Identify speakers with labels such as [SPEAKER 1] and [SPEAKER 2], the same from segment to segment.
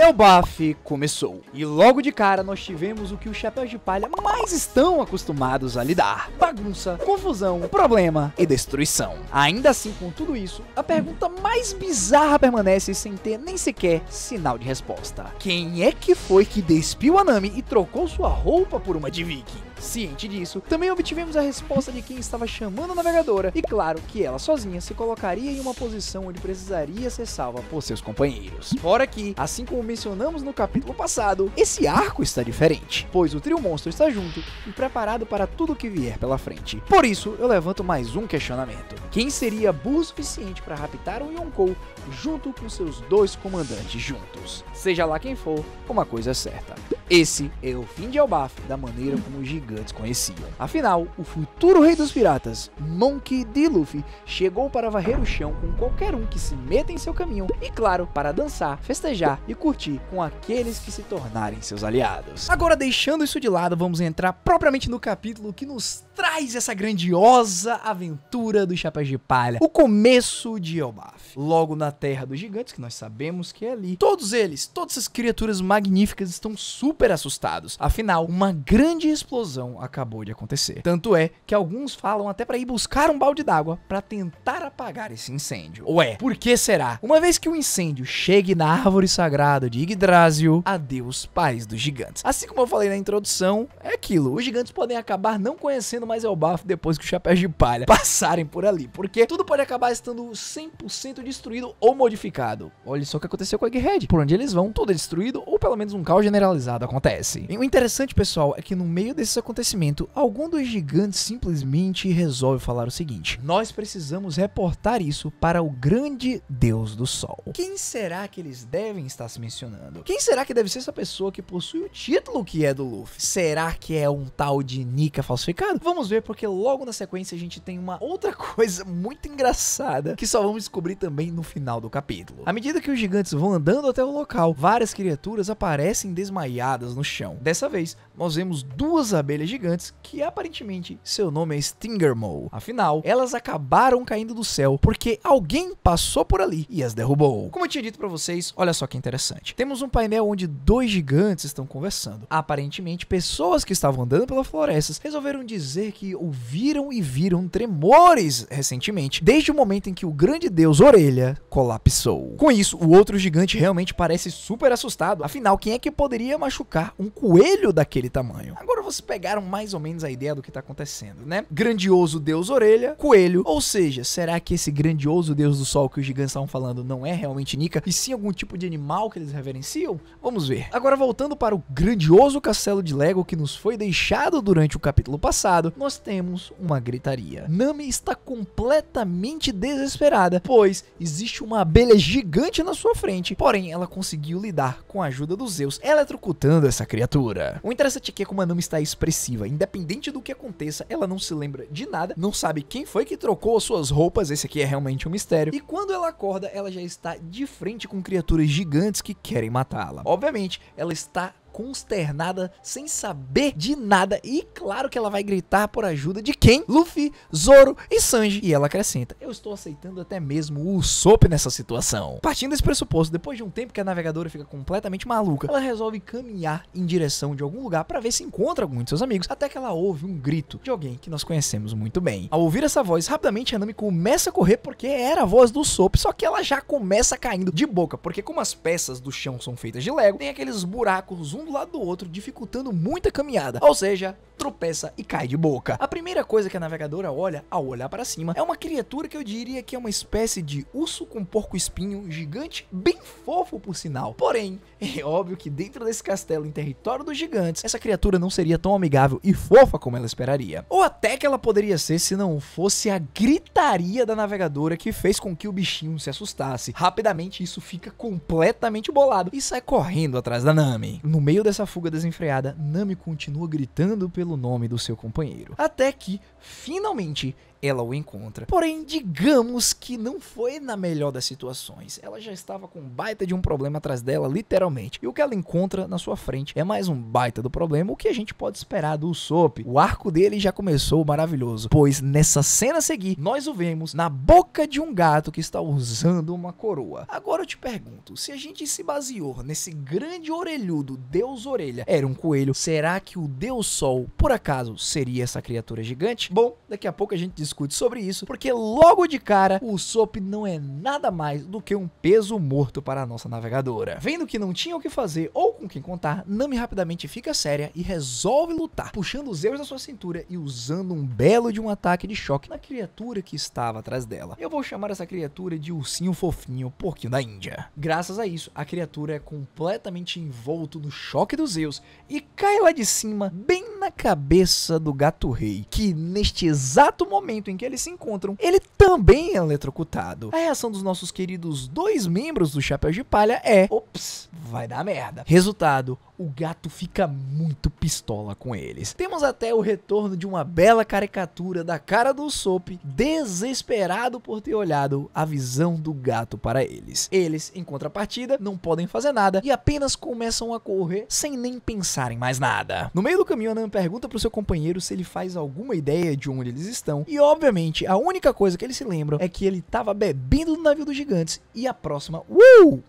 [SPEAKER 1] Elbaf começou, e logo de cara nós tivemos o que os chapéus de palha mais estão acostumados a lidar: bagunça, confusão, problema e destruição. Ainda assim, com tudo isso, a pergunta mais bizarra permanece sem ter nem sequer sinal de resposta: quem é que foi que despiu a Nami e trocou sua roupa por uma de Viking? Ciente disso, também obtivemos a resposta de quem estava chamando a navegadora, e claro que ela sozinha se colocaria em uma posição onde precisaria ser salva por seus companheiros. Fora que, assim como mencionamos no capítulo passado, esse arco está diferente, pois o trio monstro está junto e preparado para tudo que vier pela frente. Por isso, eu levanto mais um questionamento: quem seria burro o suficiente para raptar o Yonkou junto com seus dois comandantes juntos? Seja lá quem for, uma coisa é certa: esse é o fim de Elbaf da maneira como os gigantes conheciam. Afinal, o futuro rei dos piratas, Monkey D. Luffy, chegou para varrer o chão com qualquer um que se meta em seu caminho e, claro, para dançar, festejar e curtir com aqueles que se tornarem seus aliados. Agora, deixando isso de lado, vamos entrar propriamente no capítulo que nos traz essa grandiosa aventura dos Chapéus de Palha, o começo de Elbaf. Logo na terra dos gigantes, que nós sabemos que é ali, todas essas criaturas magníficas estão super assustados. Afinal, uma grande explosão acabou de acontecer. Tanto é que alguns falam até para ir buscar um balde d'água para tentar apagar esse incêndio. Ué, por que será? Uma vez que o incêndio chegue na árvore sagrada de Yggdrasil, adeus pais dos gigantes. Assim como eu falei na introdução, é aquilo: os gigantes podem acabar não conhecendo mais Elbaf depois que os Chapéus de Palha passarem por ali, porque tudo pode acabar estando 100% destruído ou modificado. Olha só o que aconteceu com a Egghead. Por onde eles vão, tudo é destruído ou pelo menos um caos generalizado acontece. E o interessante, pessoal, é que no meio desse acontecimento, algum dos gigantes simplesmente resolve falar o seguinte: nós precisamos reportar isso para o grande deus do sol. Quem será que eles devem estar se mencionando? Quem será que deve ser essa pessoa que possui o título que é do Luffy? Será que é um tal de Nika falsificado? Vamos ver, porque logo na sequência a gente tem uma outra coisa muito engraçada que só vamos descobrir também no final do capítulo. À medida que os gigantes vão andando até o local, várias criaturas aparecem desmaiadas no chão. Dessa vez, nós vemos duas abelhas gigantes que aparentemente seu nome é Stingermoe. Afinal, elas acabaram caindo do céu porque alguém passou por ali e as derrubou. Como eu tinha dito pra vocês, olha só que interessante. Temos um painel onde dois gigantes estão conversando. Aparentemente, pessoas que estavam andando pelas florestas resolveram dizer que ouviram e viram tremores recentemente, desde o momento em que o grande deus Orelha colapsou. Com isso, o outro gigante realmente parece super assustado. Afinal, quem é que poderia machucar um coelho daquele tamanho? Agora vocês pegaram mais ou menos a ideia do que tá acontecendo, né? Grandioso deus Orelha, coelho. Ou seja, será que esse grandioso deus do sol que os gigantes estavam falando não é realmente Nika, e sim algum tipo de animal que eles reverenciam? Vamos ver. Agora, voltando para o grandioso castelo de Lego que nos foi deixado durante o capítulo passado, nós temos uma gritaria. Nami está completamente desesperada, pois existe uma abelha gigante na sua frente, porém ela conseguiu lidar com a ajuda dos Zeus, eletrocutando essa criatura. O interessante aqui é como a Nami está expressiva. Independente do que aconteça, ela não se lembra de nada, não sabe quem foi que trocou as suas roupas, esse aqui é realmente um mistério, e quando ela acorda, ela já está de frente com criaturas gigantes que querem matá-la. Obviamente, ela está consternada, sem saber de nada, e claro que ela vai gritar por ajuda de quem? Luffy, Zoro e Sanji. E ela acrescenta: eu estou aceitando até mesmo o Usopp nessa situação. Partindo desse pressuposto, depois de um tempo que a navegadora fica completamente maluca, ela resolve caminhar em direção de algum lugar para ver se encontra algum de seus amigos, até que ela ouve um grito de alguém que nós conhecemos muito bem. Ao ouvir essa voz, rapidamente a Nami começa a correr porque era a voz do Usopp, só que ela já começa caindo de boca, porque como as peças do chão são feitas de Lego, tem aqueles buracos um do lado do outro, dificultando muito a caminhada, ou seja, tropeça e cai de boca. A primeira coisa que a navegadora olha ao olhar para cima é uma criatura que eu diria que é uma espécie de urso com porco-espinho gigante, bem fofo por sinal. Porém, é óbvio que dentro desse castelo em território dos gigantes, essa criatura não seria tão amigável e fofa como ela esperaria. Ou até que ela poderia ser se não fosse a gritaria da navegadora que fez com que o bichinho se assustasse. Rapidamente isso fica completamente bolado e sai correndo atrás da Nami. No meio meio dessa fuga desenfreada, Nami continua gritando pelo nome do seu companheiro, até que, finalmente, ela o encontra. Porém, digamos que não foi na melhor das situações. Ela já estava com um baita de um problema atrás dela, literalmente. E o que ela encontra na sua frente é mais um baita do problema, o que a gente pode esperar do Usopp. O arco dele já começou maravilhoso, pois nessa cena a seguir, nós o vemos na boca de um gato que está usando uma coroa. Agora eu te pergunto, se a gente se baseou nesse grande orelhudo Deus Orelha era um coelho, será que o Deus Sol, por acaso, seria essa criatura gigante? Bom, daqui a pouco a gente discute sobre isso, porque logo de cara, o Usopp não é nada mais do que um peso morto para a nossa navegadora. Vendo que não tinha o que fazer ou com quem contar, Nami rapidamente fica séria e resolve lutar, puxando os Zeus da sua cintura e usando um belo de um ataque de choque na criatura que estava atrás dela. Eu vou chamar essa criatura de ursinho fofinho, porquinho da Índia. Graças a isso, a criatura é completamente envolto no choque dos Zeus e cai lá de cima, bem na cabeça do gato rei, que neste exato momento em que eles se encontram, ele também é eletrocutado. A reação dos nossos queridos dois membros do Chapéu de Palha é: ops, vai dar merda. Resultado, o gato fica muito pistola com eles. Temos até o retorno de uma bela caricatura da cara do Usopp, desesperado por ter olhado a visão do gato para eles. Eles, em contrapartida, não podem fazer nada e apenas começam a correr sem nem pensar em mais nada. No meio do caminho, a Nami pergunta pro seu companheiro se ele faz alguma ideia de onde eles estão e, obviamente, a única coisa que eles se lembram é que ele estava bebendo no navio dos gigantes e a próxima,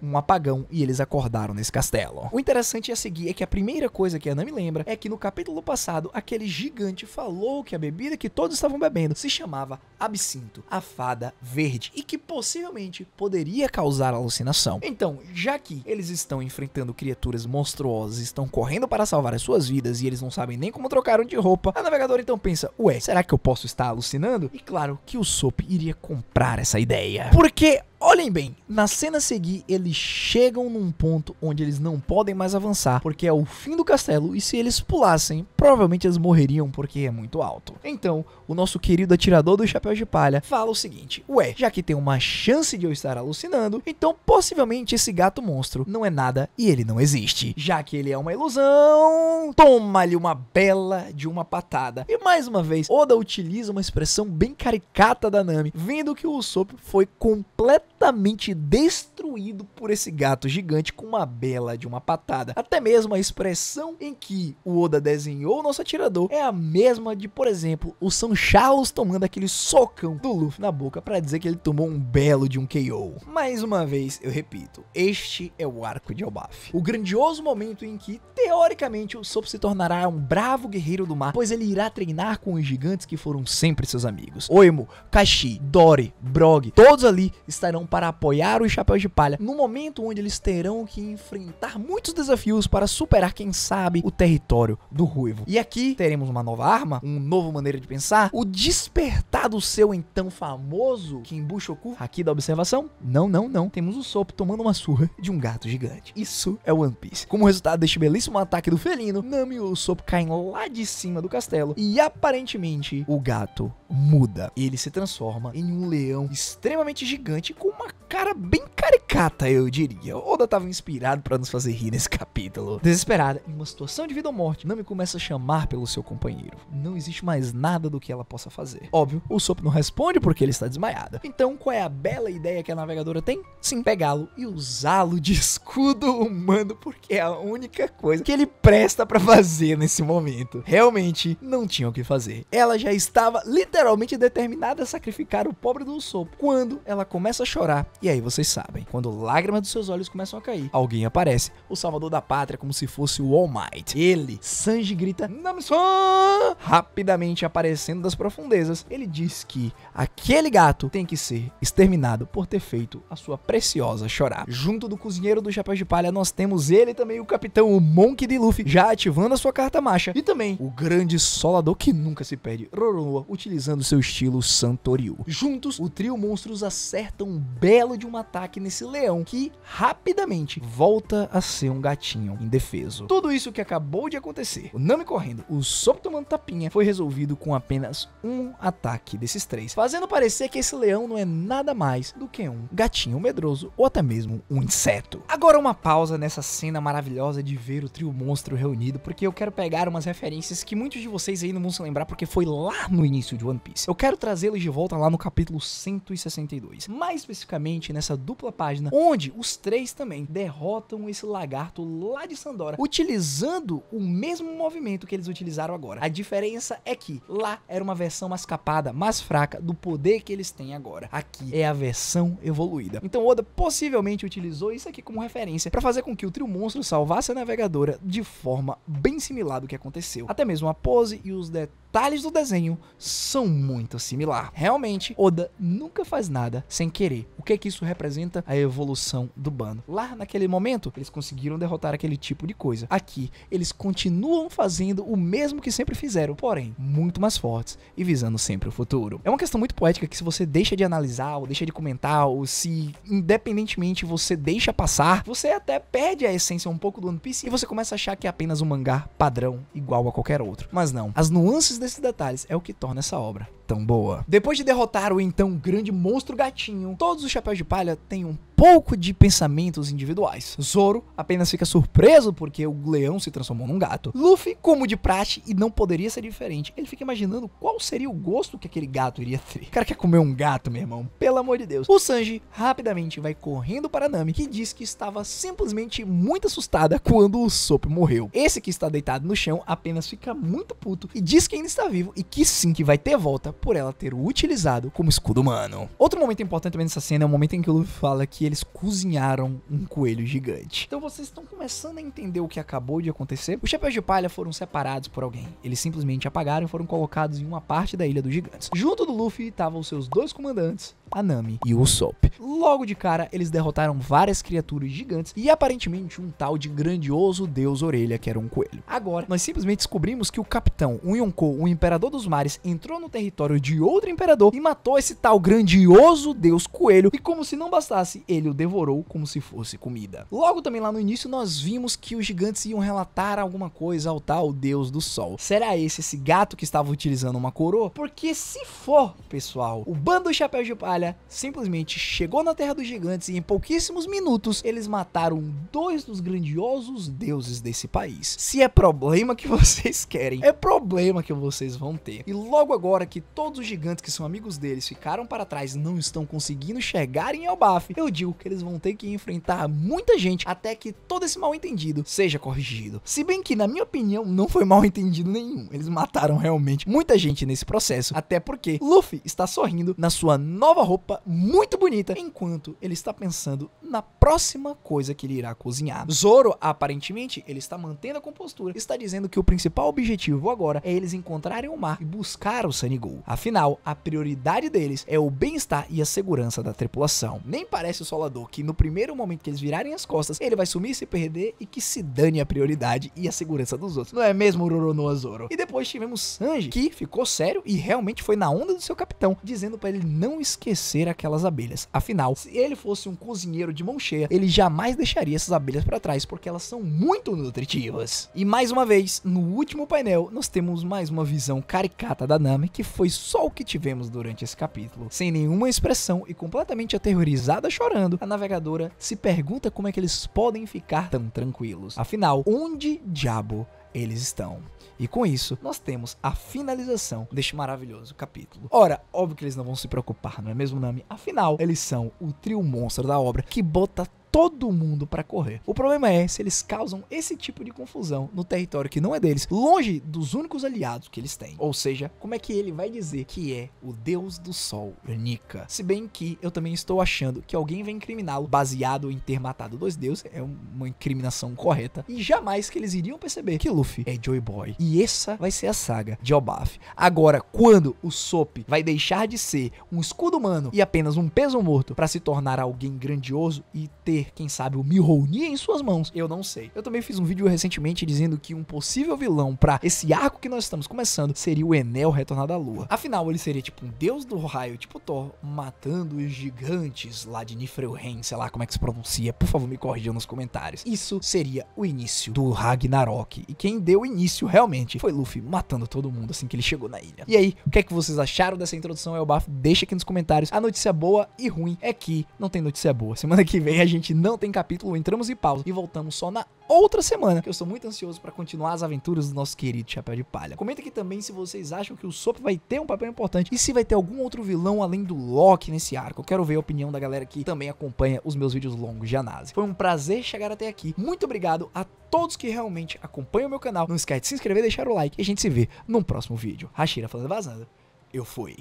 [SPEAKER 1] um apagão, e eles acordaram nesse castelo. O interessante a seguir é que a primeira coisa que a Nami lembra é que no capítulo passado, aquele gigante falou que a bebida que todos estavam bebendo se chamava absinto, a fada verde, e que possivelmente poderia causar alucinação. Então, já que eles estão enfrentando criaturas monstruosas, estão correndo para salvar as suas vidas e eles não sabem nem como trocaram de roupa, a navegadora então pensa: ué, será que eu posso estar alucinando? E claro que o Usopp iria comprar essa ideia. Porque, olhem bem, na cena a seguir, eles chegam num ponto onde eles não podem mais avançar, porque é o fim do castelo, e se eles pulassem, provavelmente eles morreriam porque é muito alto. Então, o nosso querido atirador do Chapéu de Palha fala o seguinte: ué, já que tem uma chance de eu estar alucinando, então possivelmente esse gato monstro não é nada e ele não existe. Já que ele é uma ilusão, toma-lhe uma bela de uma patada. E mais uma vez, Oda utiliza uma expressão bem caricata da Nami, vendo que o Usopp foi completamente destruído por esse gato gigante com uma bela de uma patada. Até mesmo a expressão em que o Oda desenhou o nosso atirador é a mesma de, por exemplo, o São Charles tomando aquele socão do Luffy na boca para dizer que ele tomou um belo de um KO. Mais uma vez, eu repito, este é o arco de Elbaf. O grandioso momento em que, teoricamente, o Usopp se tornará um bravo guerreiro do mar, pois ele irá treinar com os gigantes que foram sempre seus amigos. Oimo, Kashi, Dory, Brog, todos ali estarão para apoiar os Chapéus de Palha no momento onde eles terão que enfrentar muitos desafios para superar, quem sabe, o território do Ruivo. E aqui teremos uma nova arma, uma nova maneira de pensar, o despertar do seu então famoso Kinbushoku. Aqui da observação, não, temos o Usopp tomando uma surra de um gato gigante. Isso é One Piece. Como resultado deste belíssimo ataque do felino, Nami e o Usopp caem lá de cima do castelo e aparentemente o gato muda. Ele se transforma em um leão extremamente gigante com uma cara bem caricata, eu diria. Oda estava inspirado para nos fazer rir nesse capítulo. Desesperada, em uma situação de vida ou morte, Nami começa a chamar pelo seu companheiro. Não existe mais nada do que ela possa fazer. Óbvio, o Usopp não responde porque ele está desmaiado. Então, qual é a bela ideia que a navegadora tem? Sim, pegá-lo e usá-lo de escudo humano, porque é a única coisa que ele presta para fazer nesse momento. Realmente, não tinha o que fazer. Ela já estava literalmente determinada a sacrificar o pobre do Usopp quando ela começa a chorar. E aí vocês sabem, quando lágrimas dos seus olhos começam a cair, alguém aparece, o salvador da pátria, como se fosse o All Might. Ele, Sanji, grita Nami-san! Rapidamente aparecendo das profundezas, ele diz que aquele gato tem que ser exterminado por ter feito a sua preciosa chorar. Junto do cozinheiro do Chapéu de Palha, nós temos ele também, o capitão, o Monk de Luffy, já ativando a sua carta macha, e também o grande solador que nunca se perde, Roronoa, utilizando seu estilo Santoryu. Juntos, o trio monstros acertam um belo de um ataque nesse leão, que rapidamente volta a ser um gatinho indefeso. Tudo isso que acabou de acontecer, o Nami correndo, o Usopp tomando tapinha, foi resolvido com apenas um ataque aqui desses três, fazendo parecer que esse leão não é nada mais do que um gatinho medroso ou até mesmo um inseto. Agora uma pausa nessa cena maravilhosa de ver o trio monstro reunido, porque eu quero pegar umas referências que muitos de vocês aí não vão se lembrar porque foi lá no início de One Piece. Eu quero trazê-los de volta lá no capítulo 162, mais especificamente nessa dupla página, onde os três também derrotam esse lagarto lá de Sandora, utilizando o mesmo movimento que eles utilizaram agora. A diferença é que lá era uma versão mais capada, mais fraca do poder que eles têm agora. Aqui é a versão evoluída. Então Oda possivelmente utilizou isso aqui como referência para fazer com que o trio monstro salvasse a navegadora de forma bem similar do que aconteceu. Até mesmo a pose e os detalhes do desenho são muito similar. Realmente, Oda nunca faz nada sem querer. O que é que isso representa? A evolução do bando. Lá naquele momento, eles conseguiram derrotar aquele tipo de coisa. Aqui, eles continuam fazendo o mesmo que sempre fizeram, porém, muito mais fortes e visando sempre o futuro. É uma questão muito poética que se você deixa de analisar, ou deixa de comentar, ou se independentemente você deixa passar, você até perde a essência um pouco do One Piece e você começa a achar que é apenas um mangá padrão, igual a qualquer outro. Mas não, as nuances desses detalhes é o que torna essa obra tão boa. Depois de derrotar o então grande monstro gatinho, todos os Chapéus de Palha têm um pouco de pensamentos individuais. Zoro apenas fica surpreso porque o leão se transformou num gato. Luffy, como de praxe, e não poderia ser diferente, ele fica imaginando qual seria o gosto que aquele gato iria ter. O cara quer comer um gato, meu irmão, pelo amor de Deus. O Sanji rapidamente vai correndo para Nami, que diz que estava simplesmente muito assustada quando o Sop morreu. Esse que está deitado no chão apenas fica muito puto e diz que ainda está vivo e que sim, que vai ter volta por ela ter o utilizado como escudo humano. Outro momento importante também nessa cena é o momento em que o Luffy fala que eles cozinharam um coelho gigante. Então vocês estão começando a entender o que acabou de acontecer. Os Chapéus de Palha foram separados por alguém. Eles simplesmente apagaram e foram colocados em uma parte da Ilha dos Gigantes. Junto do Luffy estavam os seus dois comandantes, a Nami e o Usopp. Logo de cara, eles derrotaram várias criaturas gigantes e aparentemente um tal de grandioso deus orelha que era um coelho. Agora, nós simplesmente descobrimos que o capitão, o Yonkou, o imperador dos mares, entrou no território de outro imperador e matou esse tal grandioso deus coelho e como se não bastasse, ele o devorou como se fosse comida. Logo também lá no início nós vimos que os gigantes iam relatar alguma coisa ao tal deus do sol. Será esse gato que estava utilizando uma coroa? Porque se for, pessoal, o bando dos Chapéus de Palha simplesmente chegou na Terra dos Gigantes e em pouquíssimos minutos eles mataram dois dos grandiosos deuses desse país. Se é problema que vocês querem, é problema que vocês vão ter. E logo agora que todos os gigantes que são amigos deles ficaram para trás e não estão conseguindo chegar em Elbaf, eu digo que eles vão ter que enfrentar muita gente até que todo esse mal entendido seja corrigido. Se bem que, na minha opinião, não foi mal entendido nenhum. Eles mataram realmente muita gente nesse processo, até porque Luffy está sorrindo na sua nova roupa muito bonita, enquanto ele está pensando na próxima coisa que ele irá cozinhar. Zoro, aparentemente, ele está mantendo a compostura, está dizendo que o principal objetivo agora é eles encontrarem o mar e buscar o Sunny Ghoul. Afinal, a prioridade deles é o bem-estar e a segurança da tripulação. Nem parece o Solador que no primeiro momento que eles virarem as costas, ele vai sumir, se perder e que se dane a prioridade e a segurança dos outros. Não é mesmo, Roronoa Zoro? E depois tivemos Sanji, que ficou sério e realmente foi na onda do seu capitão, dizendo para ele não esquecer aquelas abelhas. Afinal, se ele fosse um cozinheiro de mão cheia, ele jamais deixaria essas abelhas para trás, porque elas são muito nutritivas. E mais uma vez, no último painel, nós temos mais uma visão caricata da Nami, que foi só o que tivemos durante esse capítulo. Sem nenhuma expressão e completamente aterrorizada chorando, a navegadora se pergunta como é que eles podem ficar tão tranquilos. Afinal, onde diabo eles estão? E com isso, nós temos a finalização deste maravilhoso capítulo. Ora, óbvio que eles não vão se preocupar, não é mesmo, Nami? Afinal, eles são o trio monstro da obra que bota todo mundo pra correr. O problema é se eles causam esse tipo de confusão no território que não é deles, longe dos únicos aliados que eles têm. Ou seja, como é que ele vai dizer que é o deus do sol, Nika? Se bem que eu também estou achando que alguém vai incriminá-lo baseado em ter matado dois deuses, é uma incriminação correta, e jamais que eles iriam perceber que Luffy é Joy Boy. E essa vai ser a saga de Elbaf. Agora, quando o Sop vai deixar de ser um escudo humano e apenas um peso morto para se tornar alguém grandioso e ter ter, quem sabe, o Mjolnir em suas mãos. Eu não sei. Eu também fiz um vídeo recentemente dizendo que um possível vilão pra esse arco que nós estamos começando seria o Enel retornado à Lua. Afinal, ele seria tipo um deus do raio, tipo Thor, matando os gigantes lá de Niflheim, sei lá como é que se pronuncia. Por favor, me corrijam nos comentários. Isso seria o início do Ragnarok. E quem deu início realmente foi Luffy matando todo mundo assim que ele chegou na ilha. E aí, o que é que vocês acharam dessa introdução ao Bafo? Deixa aqui nos comentários. A notícia boa e ruim é que não tem notícia boa. Semana que vem a gente não tem capítulo, entramos em pausa e voltamos só na outra semana, que eu sou muito ansioso pra continuar as aventuras do nosso querido Chapéu de Palha. Comenta aqui também se vocês acham que o Sop vai ter um papel importante e se vai ter algum outro vilão além do Loki nesse arco. Eu quero ver a opinião da galera que também acompanha os meus vídeos longos de análise. Foi um prazer chegar até aqui. Muito obrigado a todos que realmente acompanham o meu canal. Não esquece de se inscrever, deixar o like e a gente se vê no próximo vídeo. Hashira falando vazando. Eu fui.